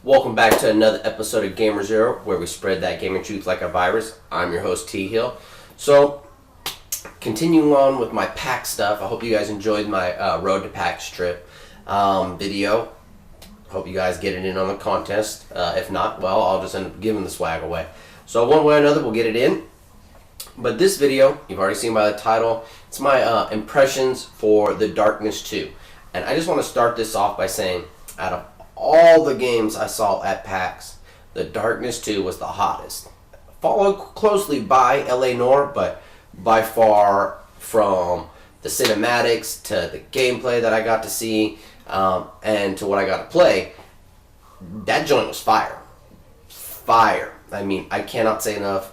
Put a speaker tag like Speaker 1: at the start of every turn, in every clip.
Speaker 1: Welcome back to another episode of GAMER-0, where we spread that gaming truth like a virus. I'm your host, T Hill. So, continuing on with my PAX stuff, I hope you guys enjoyed my Road to PAX trip video. Hope you guys get it in on the contest. If not, well, I'll just end up giving the swag away. So one way or another, we'll get it in. But this video, you've already seen by the title, it's my impressions for The Darkness 2. And I just want to start this off by saying, out of all the games I saw at PAX, The Darkness 2 was the hottest. Followed closely by LA Noire, but by far from the cinematics to the gameplay that I got to see and to what I got to play, that joint was fire. Fire. I mean, I cannot say enough.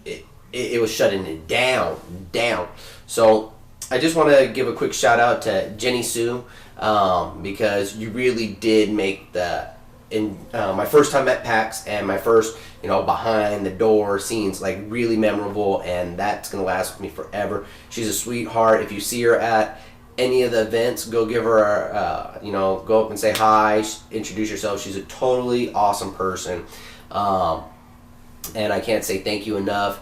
Speaker 1: It was shutting it down. So I just want to give a quick shout out to Jennie Sue because you really did make my first time at PAX and my first behind the door scenes like really memorable, and that's gonna last with me forever. She's a sweetheart. If you see her at any of the events, go give her go up and say hi, introduce yourself. She's a totally awesome person, and I can't say thank you enough.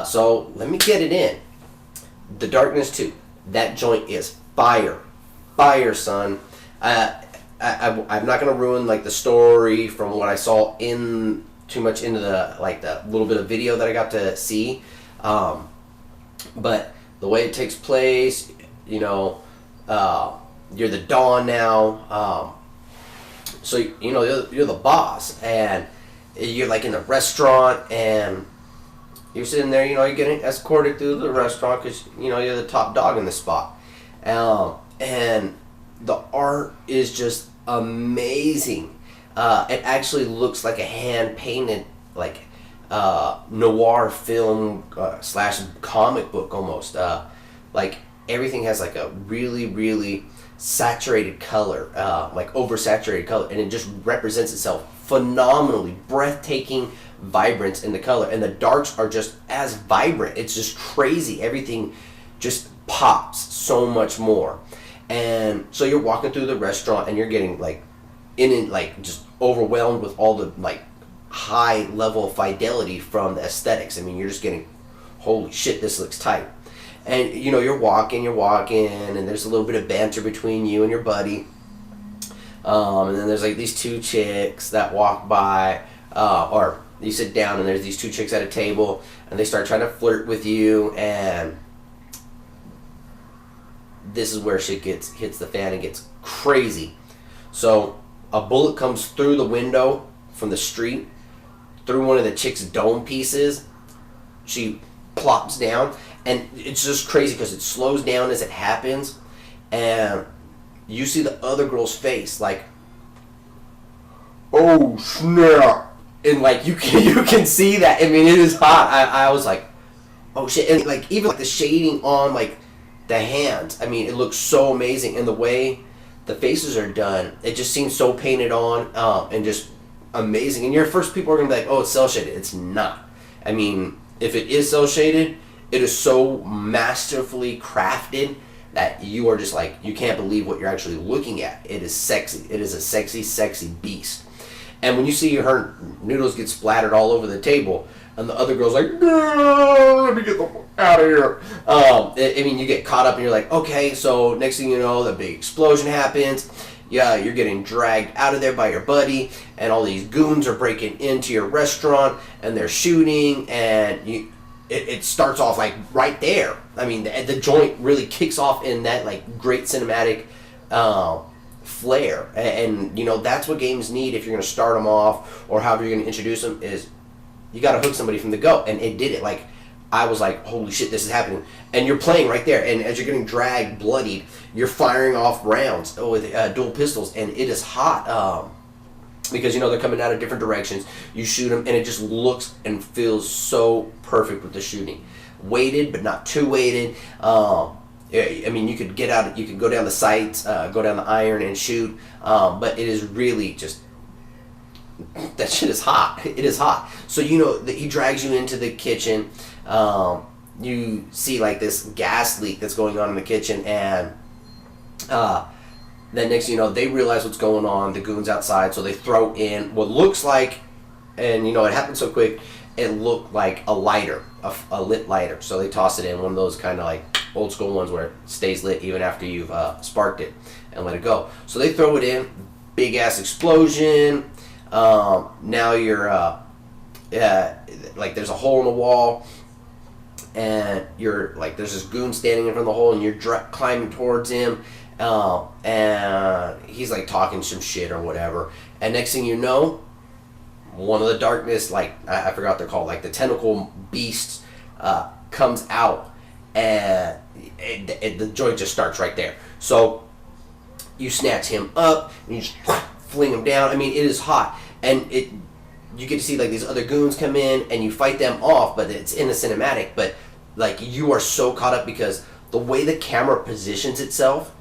Speaker 1: So let me get it in. The Darkness 2. That joint is fire. Fire, son. I'm not going to ruin like the story from what I saw in too much into the little bit of video that I got to see. But the way it takes place, you're the Dawn now. So, you're the boss, and you're like in the restaurant, and you're sitting there, you're getting escorted through the restaurant because, you're the top dog in the spot. And the art is just amazing. It actually looks like a hand-painted, noir film / comic book almost. Everything has like a really, really saturated color, oversaturated color, and it just represents itself phenomenally, breathtaking vibrance in the color, and the darks are just as vibrant. It's just crazy. Everything just pops so much more. And so you're walking through the restaurant and you're getting just overwhelmed with all the high level fidelity from the aesthetics. I mean, you're just getting, holy shit, this looks tight. And you're walking, and there's a little bit of banter between you and your buddy. And then there's these two chicks that walk by, or you sit down and there's these two chicks at a table and they start trying to flirt with you, and this is where shit hits the fan and gets crazy. So a bullet comes through the window from the street, through one of the chick's dome pieces. She plops down, and it's just crazy because it slows down as it happens, and you see the other girl's face oh snap. And you can see that. I mean, it is hot. I was like, oh shit. And even the shading on the hands. I mean, it looks so amazing. And the way the faces are done, it just seems so painted on and just amazing. And your first people are gonna be like, oh, it's cel shaded. It's not. I mean, if it is cel shaded, it is so masterfully crafted that you are just you can't believe what you're actually looking at. It is sexy. It is a sexy, sexy beast. And when you see her noodles get splattered all over the table, and the other girl's like, no, let me get the fuck out of here. I mean, you get caught up and you're like, okay, so next thing you know, the big explosion happens. Yeah, you're getting dragged out of there by your buddy, and all these goons are breaking into your restaurant, and they're shooting, and it starts off right there. I mean, the joint really kicks off in that great cinematic flair, and that's what games need if you're going to start them off, or however you're going to introduce them, is you got to hook somebody from the go. And it did it. I was like, holy shit, this is happening. And you're playing right there, and as you're getting dragged, bloodied, you're firing off rounds with dual pistols, and it is hot because they're coming out of different directions. You shoot them, and it just looks and feels so perfect with the shooting. Weighted, but not too weighted. I mean, you could get out, you could go down the sights, go down the iron and shoot, but it is really just, that shit is hot. It is hot. So he drags you into the kitchen. You see this gas leak that's going on in the kitchen, and then next thing you know, they realize what's going on. The goons outside, so they throw in what looks like, and you know it happened so quick. It looked like a lighter, a lit lighter. So they toss it in, one of those kind of like old school ones where it stays lit even after you've sparked it and let it go. So they throw it in, big ass explosion. Now you're like there's a hole in the wall, and you're like there's this goon standing in front of the hole, and you're climbing towards him, and he's like talking some shit or whatever. And next thing you know, one of the darkness, like I forgot what they're called, like the tentacle beasts, comes out, and the joint just starts right there. So you snatch him up and you just fling him down. I mean, it is hot, and you get to see like these other goons come in and you fight them off, but it's in a cinematic. But like you are so caught up because the way the camera positions itself,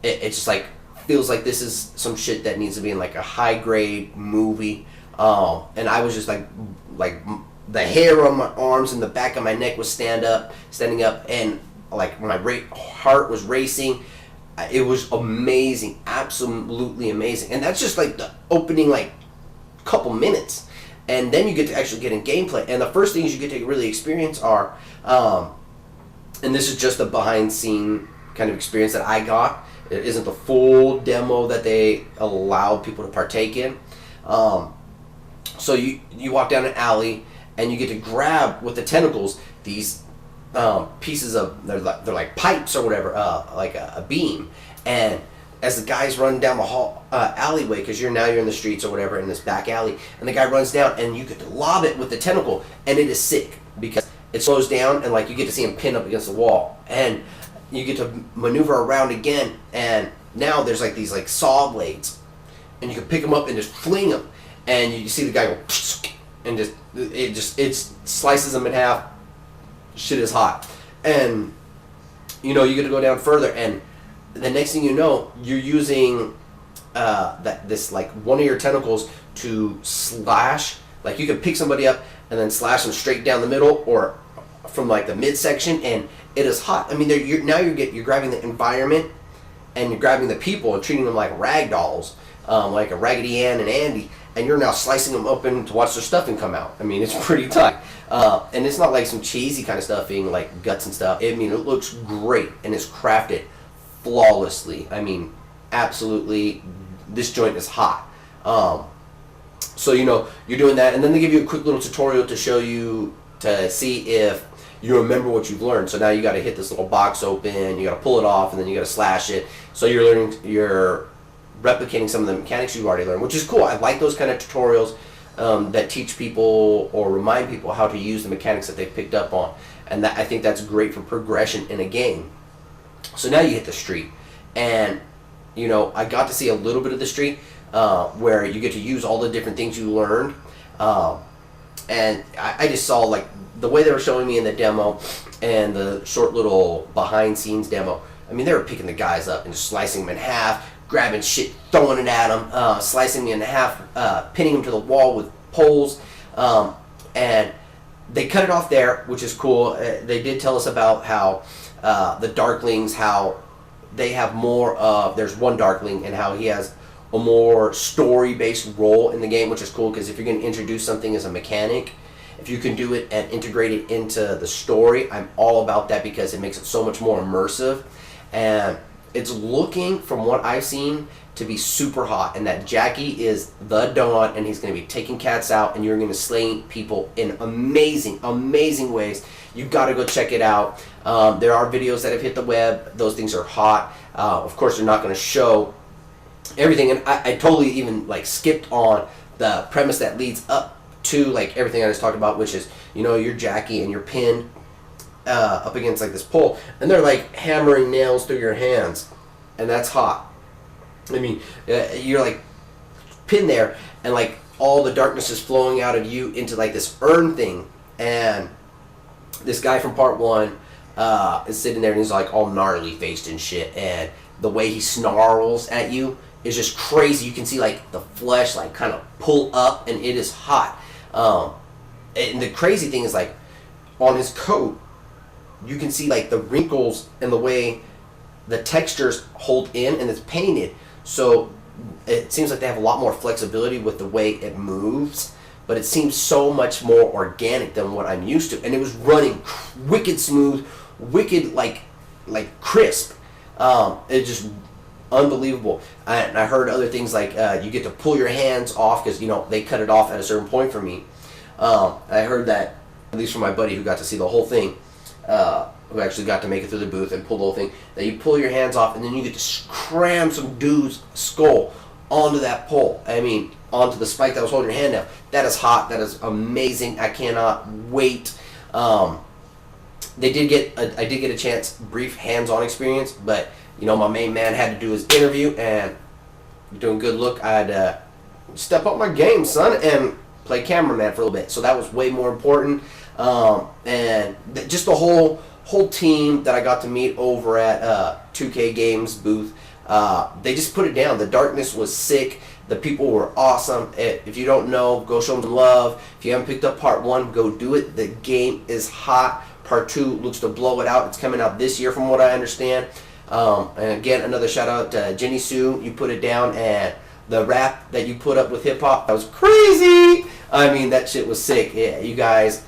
Speaker 1: it just like feels like this is some shit that needs to be in like a high grade movie. And I was just like the hair on my arms and the back of my neck was standing up, and like my heart was racing. It was amazing, absolutely amazing. And that's just like the opening like couple minutes, and then you get to actually get in gameplay. And the first things you get to really experience are, and this is just a behind scene kind of experience that I got. It isn't the full demo that they allowed people to partake in. So you walk down an alley and you get to grab with the tentacles these pieces of they're like pipes or whatever, like a beam. And as the guys run down the hall alleyway, because you're in the streets or whatever in this back alley, and the guy runs down and you get to lob it with the tentacle, and it is sick because it slows down and like you get to see him pin up against the wall, and you get to maneuver around again, and now there's like these like saw blades, and you can pick them up and just fling them. And you see the guy go, and it slices them in half. Shit is hot, and you know you get to go down further, and the next thing you know, you're using this like one of your tentacles to slash. Like you can pick somebody up and then slash them straight down the middle or from like the midsection, and it is hot. I mean, you're grabbing the environment and you're grabbing the people and treating them like rag dolls, like a Raggedy Ann and Andy. And you're now slicing them open to watch their stuffing come out. I mean, it's pretty tight. And it's not like some cheesy kind of stuffing, like guts and stuff. I mean, it looks great, and it's crafted flawlessly. I mean, absolutely, this joint is hot. So, you know, you're doing that, and then they give you a quick little tutorial to show you, to see if you remember what you've learned. So now you got to hit this little box open, you got to pull it off, and then you got to slash it. So you're replicating some of the mechanics you've already learned, which is cool. I like those kind of tutorials that teach people or remind people how to use the mechanics that they've picked up on, and I think that's great for progression in a game. So now you hit the street, and you know I got to see a little bit of the street where you get to use all the different things you learned, and I just saw like the way they were showing me in the demo and the short little behind scenes demo. I mean, they were picking the guys up and just slicing them in half, grabbing shit, throwing it at them, slicing me in half, pinning them to the wall with poles, and they cut it off there, which is cool. They did tell us about how the Darklings, how they have more of, there's one Darkling, and how he has a more story-based role in the game, which is cool, because if you're going to introduce something as a mechanic, if you can do it and integrate it into the story, I'm all about that, because it makes it so much more immersive. And it's looking, from what I've seen, to be super hot, and that Jackie is the Dawn, and he's going to be taking cats out, and you're going to slay people in amazing, amazing ways. You've got to go check it out. There are videos that have hit the web. Those things are hot. Of course, they're not going to show everything, and I totally even like skipped on the premise that leads up to like everything I just talked about, which is, you know, you're Jackie and you're pinned up against like this pole, and they're like hammering nails through your hands, and that's hot. I mean, you're like pinned there, and like all the darkness is flowing out of you into like this urn thing, and this guy from part one is sitting there, and he's like all gnarly faced and shit, and the way he snarls at you is just crazy. You can see like the flesh like kind of pull up, and it is hot. And the crazy thing is, like, on his coat, you can see like the wrinkles and the way the textures hold in, and it's painted So it seems like they have a lot more flexibility with the way it moves, but it seems so much more organic than what I'm used to. And it was running wicked smooth, wicked like crisp. It's just unbelievable. And I heard other things like you get to pull your hands off because, you know, they cut it off at a certain point for me. I heard that, at least from my buddy who got to see the whole thing, who actually got to make it through the booth and pull the whole thing, that you pull your hands off and then you get to cram some dude's skull onto that pole. I mean, onto the spike that was holding your hand down. That is hot. That is amazing. I cannot wait. I did get a chance, brief hands-on experience, but you know, my main man had to do his interview, and doing good look, I'd step up my game, son, and play cameraman for a little bit. So that was way more important. And just the whole team that I got to meet over at 2K Games booth, they just put it down. The darkness was sick. The people were awesome. If you don't know, go show them some love. If you haven't picked up part 1, go do it. The game is hot. Part 2 looks to blow it out. It's coming out this year from what I understand. And again, another shout out to Jennie Sue. You put it down, and the rap that you put up with hip hop, that was crazy. I mean, that shit was sick. Yeah, you guys,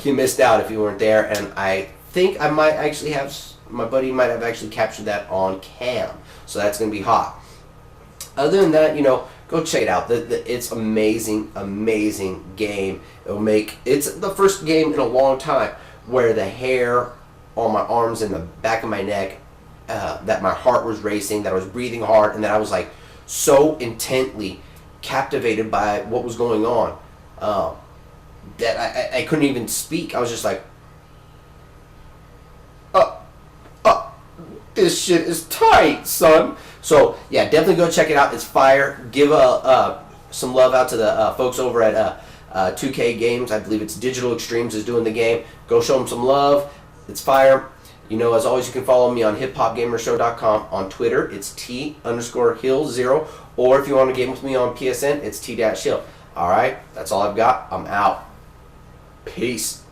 Speaker 1: you missed out if you weren't there. And I think I might actually have, my buddy might have actually captured that on cam. So that's going to be hot. Other than that, you know, go check it out. It's amazing, amazing game. It's the first game in a long time where the hair on my arms and the back of my neck, that my heart was racing, that I was breathing hard, and that I was like so intently captivated by what was going on, that I couldn't even speak. I was just like, this shit is tight, son. So yeah, definitely go check it out. It's fire. Give some love out to the folks over at 2K Games. I believe it's Digital Extremes is doing the game. Go show them some love. It's fire. You know, as always, you can follow me on hiphopgamershow.com. On Twitter, it's T_Hill0. Or if you want to game with me on PSN, it's T-Hill. Alright, that's all I've got. I'm out. Peace.